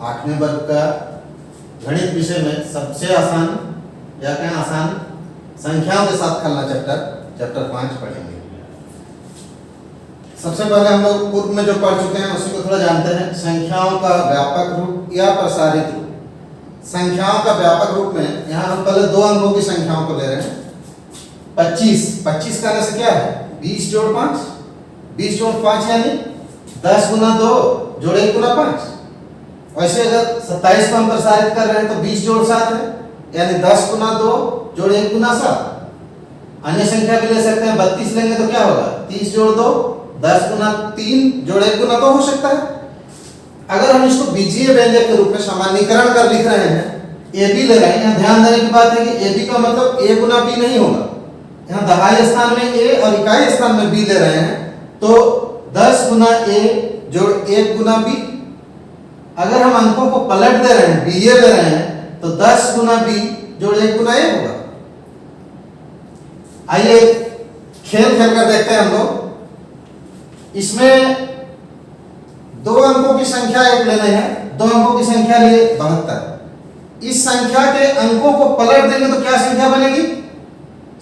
8वें वर्ग का गणित विषय में सबसे आसान या क्या आसान संख्याओं के साथ खेलना चैप्टर 5 पढ़ेंगे। सबसे पहले हम लोग पूर्व में जो पढ़ चुके हैं उसी को थोड़ा जानते हैं। संख्याओं का व्यापक रूप या प्रसारित रूप। संख्याओं का व्यापक रूप में यहाँ हम पहले दो अंकों की संख्याओं को ले रहे हैं। 25 करने से क्या है 20 जोड़ 5, 20 जोड़ 5 यानी 10 गुना 2 जोड़ 1 गुना 5। वैसे अगर 27 को हम प्रसारित कर रहे हैं तो 20 जोड़ 7 है यानी 10 गुना 2 जोड़ 1 गुना 7। अन्य संख्या भी ले सकते हैं। 32 लेंगे तो क्या होगा 30 जोड़ 2 10 गुना 3 जोड़ 1 गुना 2 हो सकता है। अगर हम इसको बीजीय व्यंजक के रूप में सामान्यीकरण कर लिख रहे हैं, ए बी ले रहे हैं, यहाँ ध्यान देने की बात है कि ए बी का मतलब ए गुना बी नहीं होगा। यहाँ दहाई स्थान में ए और इकाई स्थान में बी ले रहे हैं तो 10 गुना ए जोड़ 1 गुना बी। अगर हम अंकों को पलट दे रहे हैं, बीए ले रहे हैं तो 10 गुना बी जोड़ 1 गुना ए होगा। आइए खेल कर देखते हैं हम लोग। इसमें दो अंकों की संख्या एक लेने हैं, दो अंकों की संख्या लिए 72। इस संख्या के अंकों को पलट देंगे तो क्या संख्या बनेगी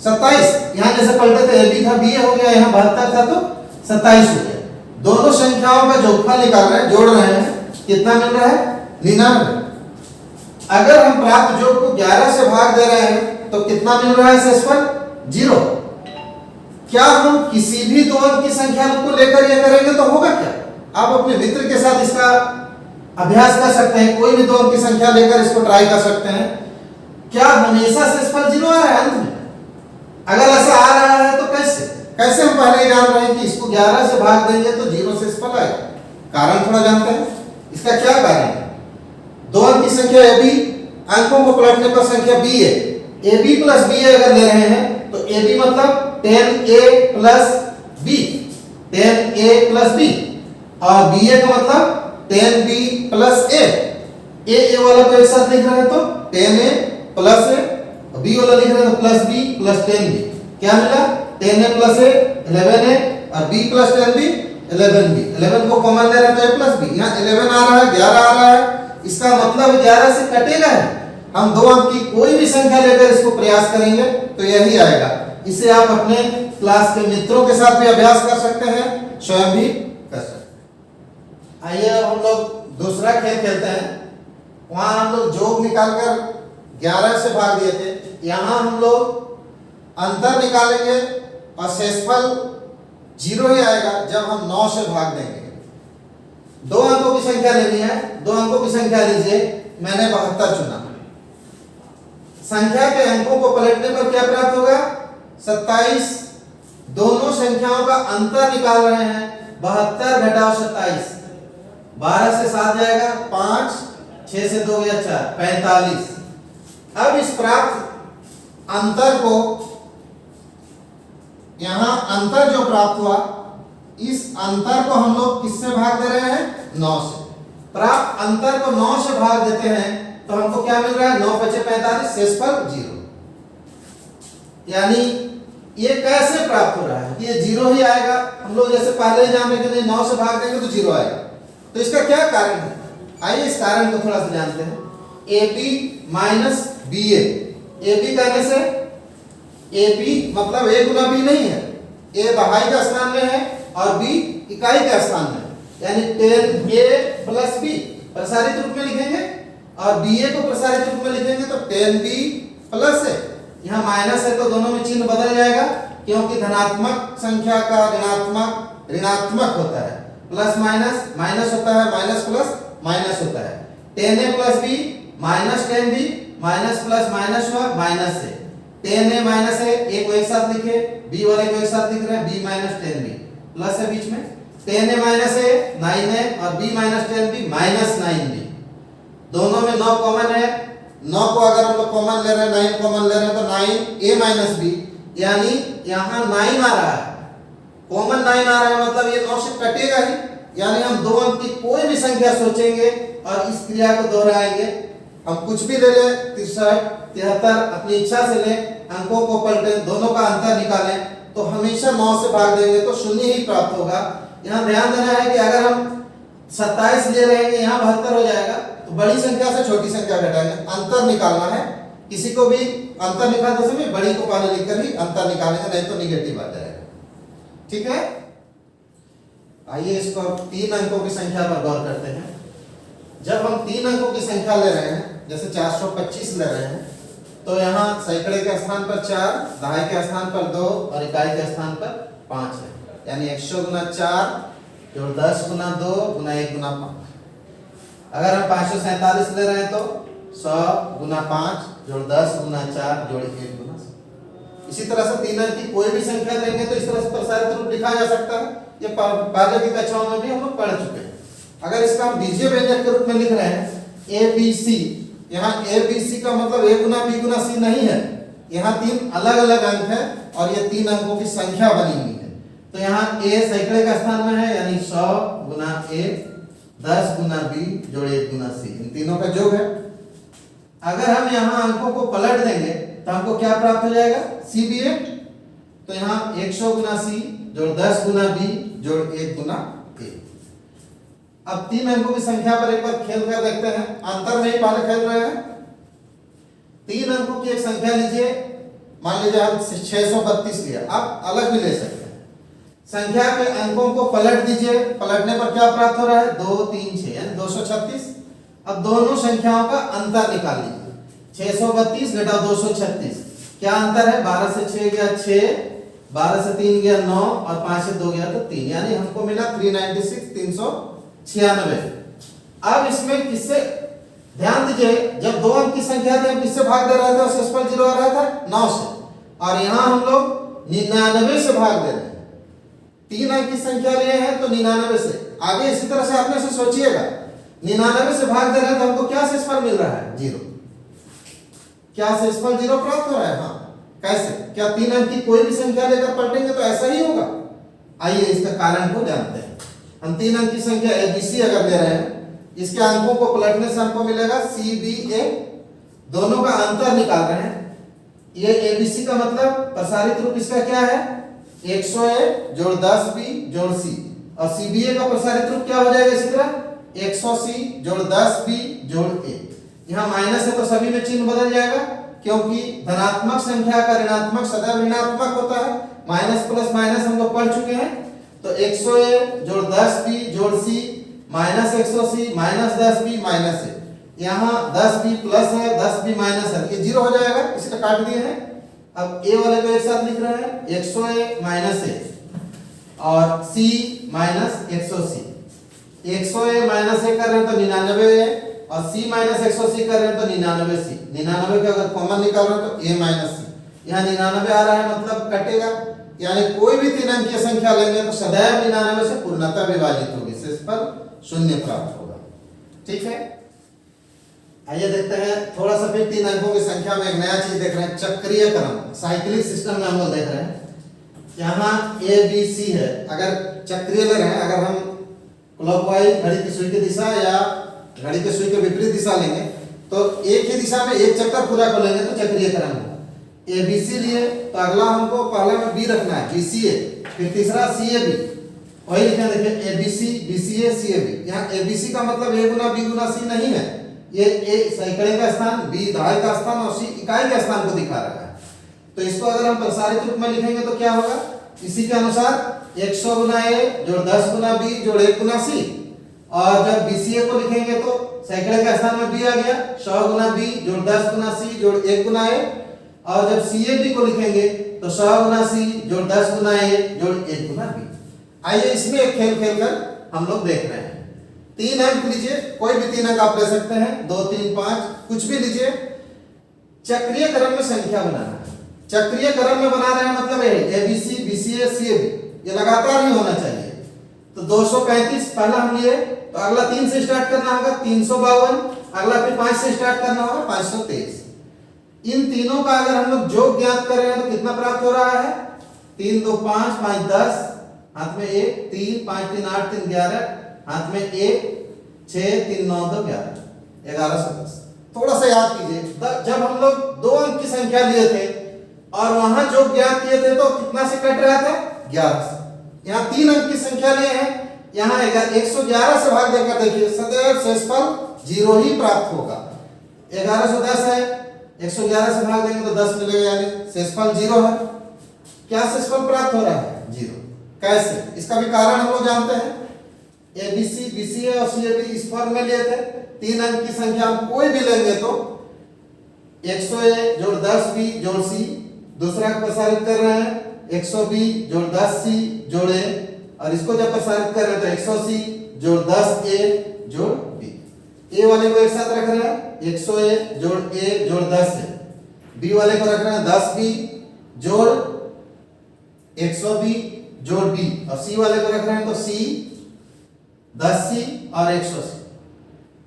27। यहाँ जैसे पलटे थे ए बी था बी हो गया, यहाँ 72 था तो 27 हो गया। दोनों संख्याओं का जोगफल निकाल रहे हैं, जोड़ रहे हैं, कितना मिल रहा है 99। अगर हम प्राप्त योग को 11 से भाग दे रहे हैं तो कितना मिल रहा है शेषफल 0। क्या हम किसी भी दो अंक की संख्या को लेकर ये करेंगे तो होगा क्या? आप अपने मित्र के साथ इसका अभ्यास कर सकते हैं। कोई भी दो अंक की संख्या लेकर इसको ट्राई कर सकते हैं। क्या हमेशा शेषफल 0 आ रहा है अंत में? अगर ऐसा आ रहा है तो कैसे हम पहले ही जान रहे हैं कि इसको 11 से भाग देंगे तो 0 शेषफल आएगा? कारण थोड़ा जानते हैं। इसका क्या कारण है? दो अंक की संख्या ए बी, अंकों को पलटने पर संख्या बी है। ए बी प्लस बी अगर ले रहे हैं तो ए बी मतलब 10a plus B, 10a plus B, और बी ए का मतलब 10b प्लस ए। ए वाला को एक साथ लिख रहे हैं तो 10a प्लस ए, बी वाला लिख रहे हैं तो प्लस बी प्लस 10b। क्या मिला 10a प्लस ए 11a और b प्लस 10b 11b। 11 को कॉमन ले रहे हैं तो a प्लस b। यहाँ 11 आ रहा है, 11 आ रहा है, इसका मतलब 11 से कटेगा है। हम दो अंक की कोई भी संख्या लेकर इसको प्रयास करेंगे तो यही आएगा। इसे आप अपने क्लास के मित्रों के साथ भी अभ्यास कर सकते हैं, स्वयं भी कर सकते हैं। आइए अब हम लोग दूसरा खेल खेलते हैं। वहां हम लोग जोग निकालकर 11 से भाग दिए थे, यहाँ हम लोग अंतर निकालेंगे और शेषफल 0 ही आएगा जब हम 9 से भाग देंगे। दो अंकों की संख्या लेनी है, दो अंकों की संख्या लीजिए। मैंने 72 चुना। संख्या के अंकों को पलटने पर क्या प्राप्त होगा 27। दोनों संख्याओं का अंतर निकाल रहे हैं। 72 घटाओ 27, 12 से 7 जाएगा 5, 6 से 2 गया 4, 45। अब इस प्राप्त अंतर को, यहां अंतर जो प्राप्त हुआ, इस अंतर को हम लोग किससे भाग दे रहे हैं 9 से। प्राप्त अंतर को 9 से भाग देते हैं तो हमको क्या मिल रहा है 9 × 5 = 45, शेषफल 0। यानी ये कैसे प्राप्त हो रहा है कि ये 0 ही आएगा। हम लोग जैसे पहले ही जान रहे कि 9 से भाग देंगे तो 0 आएगा। तो इसका क्या कारण है? आइए इस कारण को थोड़ा सा जानते हैं। AB minus BA। AB करने से AB मतलब a गुना b नहीं है, a दहाई का स्थान में है और b इकाई का स्थान में है, यानी 10a प्लस b प्रसारित रूप में लिखेंगे और ba को प्रसारित रूप में लिखेंगे तो 10b प्लस a। यहाँ माइनस है तो दोनों में चिन्ह बदल जाएगा, क्योंकि धनात्मक संख्या का ऋणात्मक होता है। प्लस माइनस माइनस होता है, माइनस प्लस माइनस होता है। 10a plus b minus 10b, minus plus minus हुआ माइनस से। 10a माइनस है, a को एक साथ लिखे, b वाले को एक साथ लिख रहे हैं, b माइनस 10b, प्लस है बीच में। 10a माइनस है 9a और b minus 10b minus 9b। दोनों में 9 कॉमन है। 9 को अगर हम लोग कॉमन ले रहे हैं, 9 कॉमन ले रहे हैं तो 9a माइनस b, यानी यहाँ 9 आ रहा है, कॉमन 9 आ रहा है, मतलब ये 9 से कटेगा ही। यानी हम दो अंक की कोई भी संख्या सोचेंगे और इस क्रिया को दोहराएंगे। हम कुछ भी ले लें, 63, 73, अपनी इच्छा से लें, अंकों को पलटें, दोनों का अंतर निकालें तो हमेशा 9 से भाग देंगे तो 0 ही प्राप्त होगा। यहाँ ध्यान देना है कि अगर हम 27 ले रहे हैं, यहाँ 72 हो जाएगा तो तो बड़ी संख्या से छोटी संख्या घटाएंगे, अंतर निकालना है। किसी को भी अंतर निकालते समय बड़ी को पहले लिखकर ही अंतर निकालेंगे, नहीं तो निगेटिव आ जाएगा। ठीक है, आइए इसको 3 अंकों की संख्या पर गौर करते हैं। जब हम 3 अंकों की संख्या ले रहे हैं, जैसे 425 ले रहे हैं, तो यहाँ सैकड़े के स्थान पर 4, दहाई के स्थान पर 2 और इकाई के स्थान पर 5 है। यानी 100 गुना 4 जोड़ 10 गुना 2 गुना 1 गुना 5। अगर हम 547 ले रहे हैं तो 100 गुना 5 जोड़ 10 गुना 4 जोड़ 1 गुना 7। इसी तरह से 3 अंक की कोई भी संख्या देंगे तो इस तरह से प्रसारित रूप लिखा जा सकता है। ये पहले की कक्षाओं में भी हम लोग पढ़ चुके हैं। अगर इसका हम बीजीय व्यंजक के रूप में लिख रहे हैं ABC, यहाँ ABC का मतलब A Guna B Guna C नहीं है, यहाँ 3 अलग अलग अंक है और ये 3 अंकों की संख्या बनी हुई है। तो यहाँ A सैकड़े का स्थान में है, यानी 100 गुना A 10 गुना B जोड़ 1 गुना C, इन तीनों का योग है। अगर हम यहाँ अंकों को पलट देंगे तो हमको क्या प्राप्त हो जाएगा, CBA। तो यहाँ 100 गुना C जोड़ 10 गुना B जोड़ 1 गुना A। अब 3 अंकों की संख्या पर एक बार खेल कर देखते हैं, अंतर में ही पहले खेल रहे हैं। 3 अंकों की एक संख्या लीजिए, मान लीजिए हम 632 लिया, आप अलग भी ले सकते हैं। संख्या के अंकों को पलट दीजिए, पलटने पर क्या प्राप्त हो रहा है, 2 3 6 यानी 236। अब दोनों संख्याओं का अंतर निकाल लीजिए, 632 घटा 236, क्या अंतर है, 12 से 6 गया 6, 12 से 3 गया 9 और 5 से 2 गया तो 3, यानी हमको मिला 396 396। अब इसमें किससे ध्यान दीजिए, जब 2 अंक की संख्या थी हम किससे भाग दे रहे थे, शेषफल 0 आ रहा था 9 से, और यहाँ हम लोग 99 से भाग दे रहे हैं। 3 अंक की संख्या लिए हैं तो 99 से, आगे इसी तरह से अपने से सोचिएगा, 99 से भाग दे रहे हैं तो हमको क्या शेषफल मिल रहा है, 0। क्या शेषफल 0 प्राप्त हो रहा है, हाँ। कैसे, क्या 3 अंक की कोई भी संख्या लेकर पलटेंगे तो ऐसा ही होगा। आइए इसका कारण को जानते हैं। हम 3 अंक की संख्या ABC अगर ले रहे हैं, इसके अंकों को पलटने से हमको मिलेगा CBA, दोनों का अंतर निकाल रहे हैं। ये ABC का मतलब प्रसारित रूप इसका क्या है, 100A जोड़ 10B जोड़ C, और CBA का प्रसारित रूप क्या हो जाएगा इसी तरह 100C जोड़ 10B जोड़ A। यहाँ माइनस है तो सभी में चिन्ह बदल जाएगा, क्योंकि धनात्मक संख्या का ऋणात्मक सदैव ऋणात्मक होता है। माइनस प्लस माइनस हम लोग पढ़ चुके हैं। तो 100A जोड़ 10B जोड़ C minus 100C minus 10B minus A, यहाँ 10B प्लस है 10B माइनस है, ये 0 हो जाएगा, इसका काट दिए हैं। अब A वाले को एक साथ लिख रहे हैं, 100A माइनस A और C minus 100C। 100A minus A कर रहे हैं तो 99A, और C माइनस 100C कर रहे हैं तो 99C। 99 का अगर कॉमन निकाल रहे हैं तो A माइनस C, यहाँ 99 आ रहा है मतलब कटेगा, यानी कोई भी 3 अंकीय संख्या लेंगे तो सदैव 99 से पूर्णतः विभाजित होगी, शेषफल 0 प्राप्त होगा। ठीक है, आइए देखते हैं थोड़ा सा फिर 3 अंकों की संख्या में एक नया चीज देख रहे हैं, चक्रीय क्रम, साइक्लिक सिस्टम में हम लोग देख रहे हैं। यहाँ ABC है, अगर चक्रीय ले रहे हैं, अगर हम क्लॉकवाइज घड़ी की सुई की दिशा या घड़ी के सुई के विपरीत दिशा लेंगे तो एक ही दिशा में एक चक्कर पूरा कर लेंगे तो चक्रीय क्रम होगा। ABC लिए तो अगला हमको पहले में B रखना है, BCA, फिर तीसरा CAB, वही लिखा देखिए ABC BCA CAB। यहाँ ABC का मतलब A Guna B Guna C नहीं है, ये A सैकड़े का स्थान, B दहाई का स्थान और C इकाई के स्थान को दिखा रहा है। तो इसको अगर हम प्रसारित रूप में लिखेंगे तो क्या होगा, इसी के अनुसार 100 गुना A जोड़ 10 गुना B जोड़ 1 गुना C, और जब BCA को लिखेंगे तो सैकड़े के स्थान में B आ गया, 100 गुना B जोड़ 10 गुना C जोड़ 1 गुना A, और जब CAB को लिखेंगे तो 100 गुना C जोड़ 10 गुना A जोड़ 1 गुना B। आइए इसमें एक खेल खेलकर हम लोग देख रहे हैं। 3 अंक लीजिए, कोई भी 3 अंक आप ले सकते हैं, 2 3 5 कुछ भी लीजिए। चक्रीय क्रम में संख्या बनाना है, चक्रीय क्रम में बना रहे हैं मतलब ABC BCA CAB, ये लगातार ही होना चाहिए। तो 235 पहला हम लिए तो अगला 3 से स्टार्ट करना होगा 352, अगला फिर 5 से स्टार्ट करना होगा 523। इन तीनों का अगर हम लोग योग ज्ञात कर रहे हैं तो कितना प्राप्त हो रहा है, 3 2 5 5 10, हाथ में 1 3 5 3 8 3 11, हाथ में 1 6 3 9 2 11 1110। थोड़ा सा याद कीजिए, जब हम लोग 2 अंक की संख्या लिए थे और वहां जो ज्ञात किए थे तो कितना से कट रहा था, 11 से। यहाँ 3 अंक की संख्या लिए हैं यहाँ 111 से भाग देकर देखिए, सदैव शेषफल 0 ही प्राप्त होगा। 1110 है, 111 से भाग देंगे तो 10 मिलेगा, यानी शेषफल 0 है। क्या शेषफल प्राप्त हो रहा है? 0। कैसे? इसका भी कारण हम लोग जानते हैं। ABC, BCA और CAB इस फॉर्म में लिए थे। 3 अंक की संख्या हम कोई भी लेंगे तो 100A जोड़ 10B जोड़ C, दूसरा प्रसारित कर रहे हैं 100B जोड़ 10C जोड़ A, और इसको जब प्रसारित कर रहे हैं तो 100C जोड़ 10A जोड़ B। A वाले को एक साथ रख रहे हैं 100A जोड़ A जोड़ 10A, B वाले को रख रहे हैं 10B जोड़ 100B जोड़ B, और C वाले को रख रहे हैं तो C 10C और 100C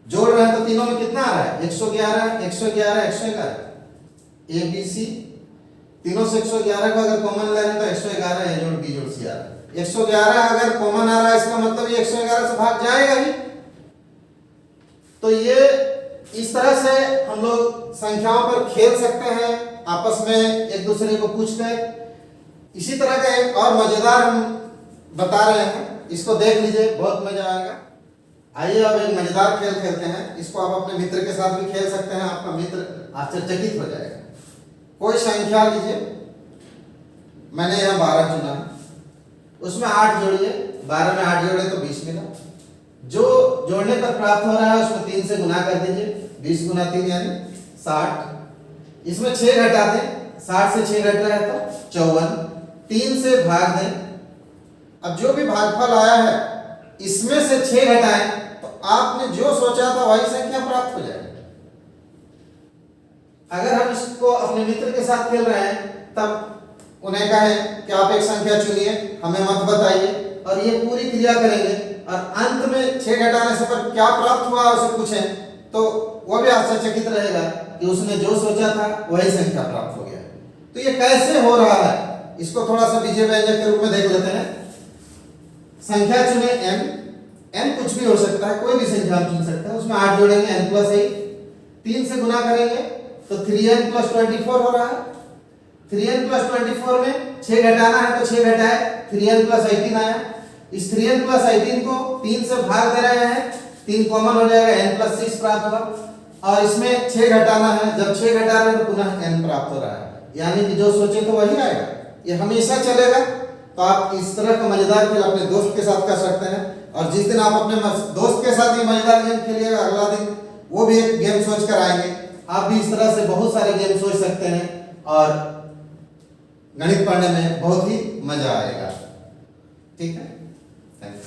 जोड़ रहे हैं तो तीनों में कितना आ रहा है? 111 111 111। ABC तीनों से 111 को अगर कॉमन ले रहे हैं तो 111 A जोड़ B जोड़ C आ रहा है। 111 अगर कॉमन आ रहा है इसका मतलब ये 111 से भाग जाएगा ही। तो ये इस तरह से हम लोग संख्याओं पर खेल सकते हैं, आपस में एक दूसरे को पूछकर। इसी तरह का एक और मजेदार हम बता रहे हैं, इसको देख लीजिए, बहुत मजा आएगा। आइए अब एक मजेदार खेल खेलते हैं। इसको आप अपने मित्र के साथ भी खेल सकते हैं, आपका मित्र आश्चर्यचकित हो जाएगा। कोई संख्या लीजिए, मैंने यहाँ 12 चुना है, उसमें 8 जोड़िए, 12 में 8 जोड़े तो 20 मिला। जो जोड़ने पर प्राप्त हो रहा है उसको 3 से गुना कर दीजिए, 20 गुना 3 यानी 60। इसमें 6 घटा दें, 60 से 6 घट रहा है तो 54, 3 से भाग दें। अब जो भी भागफल आया है इसमें से 6 घटाएं तो आपने जो सोचा था वही संख्या प्राप्त हो जाएगी। अगर हम इसको अपने मित्र के साथ खेल रहे हैं तब उन्हें कहें कि आप एक संख्या चुनिए, हमें मत बताइए, और ये पूरी क्रिया करेंगे, और अंत में 6 घटाने से पर क्या प्राप्त हुआ उसे पूछें तो वह भी आश्चर्यचकित रहेगा कि उसने जो सोचा था वही संख्या प्राप्त हो गया। तो ये कैसे हो रहा है, इसको थोड़ा सा बीजीय व्यंजक के रूप में देख लेते हैं। संख्या चुने n कुछ भी हो सकता है, कोई भी संख्या हम चुन सकते हैं, उसमें 8 जोड़ेंगे n प्लस 8, 3 से गुना करेंगे तो 3n प्लस 24 हो रहा है। 3n प्लस 24 में 6 घटाना है तो 6 घटाए, 3n प्लस 18 आया। इस 3n प्लस 18 को 3 से भाग दे रहे हैं, 3 कॉमन हो जाएगा, n प्लस 6 प्राप्त होगा। और इसमें 6 घटाना है, जब 6 घटा रहे हैं तो पुनः n प्राप्त हो रहा है, यानी कि जो सोचे तो वही आएगा। ये हमेशा चलेगा। तो आप इस तरह का मजेदार खेल अपने दोस्त के साथ कर सकते हैं, और जिस दिन आप अपने दोस्त के साथ ये मजेदार गेम खेलिएगा, अगला दिन वो भी एक गेम सोच कर आएंगे। आप भी इस तरह से बहुत सारे गेम सोच सकते हैं और गणित पढ़ने में बहुत ही मजा आएगा। ठीक है, थैंक यू।